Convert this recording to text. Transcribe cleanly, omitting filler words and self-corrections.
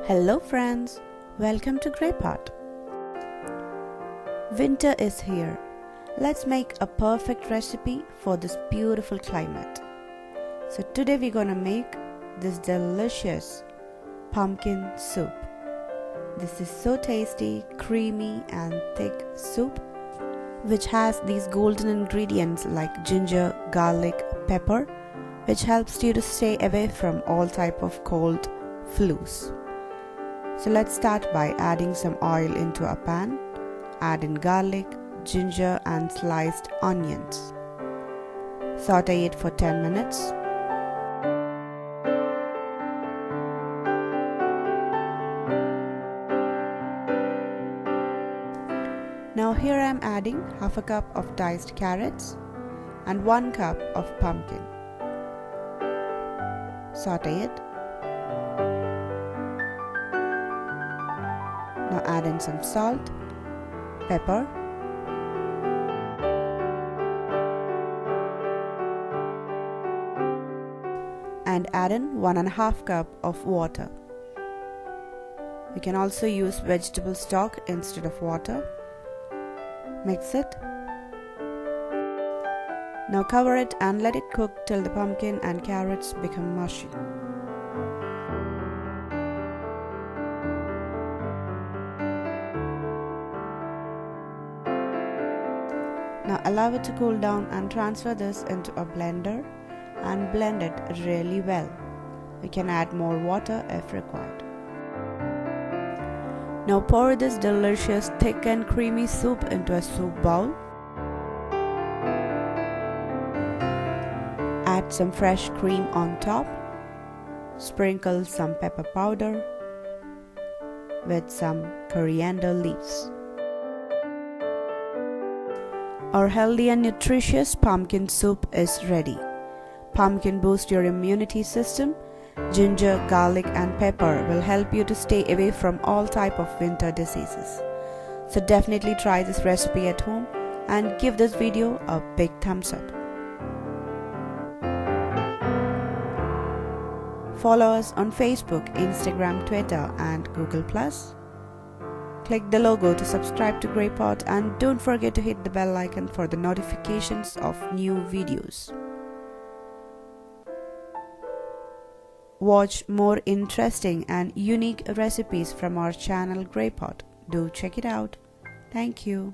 Hello friends, welcome to GreyPot. Winter is here. Let's make a perfect recipe for this beautiful climate. So today we're gonna make this delicious pumpkin soup. This is so tasty, creamy and thick soup which has these golden ingredients like ginger, garlic, pepper, which helps you to stay away from all type of cold flus. So let's start by adding some oil into a pan. Add in garlic, ginger and sliced onions. Saute it for 10 minutes. Now here I am adding half a cup of diced carrots and 1 cup of pumpkin. Saute it. Now add in some salt, pepper, and add in 1.5 cup of water. You can also use vegetable stock instead of water. Mix it. Now cover it and let it cook till the pumpkin and carrots become mushy. Now allow it to cool down and transfer this into a blender and blend it really well. We can add more water if required. Now pour this delicious thick and creamy soup into a soup bowl. Add some fresh cream on top. Sprinkle some pepper powder with some coriander leaves. Our healthy and nutritious pumpkin soup is ready. Pumpkin boosts your immunity system. Ginger, garlic and pepper will help you to stay away from all type of winter diseases. So definitely try this recipe at home and give this video a big thumbs up. Follow us on Facebook, Instagram, Twitter and Google+. Click the logo to subscribe to GreyPot and don't forget to hit the bell icon for the notifications of new videos. Watch more interesting and unique recipes from our channel GreyPot. Do check it out. Thank you.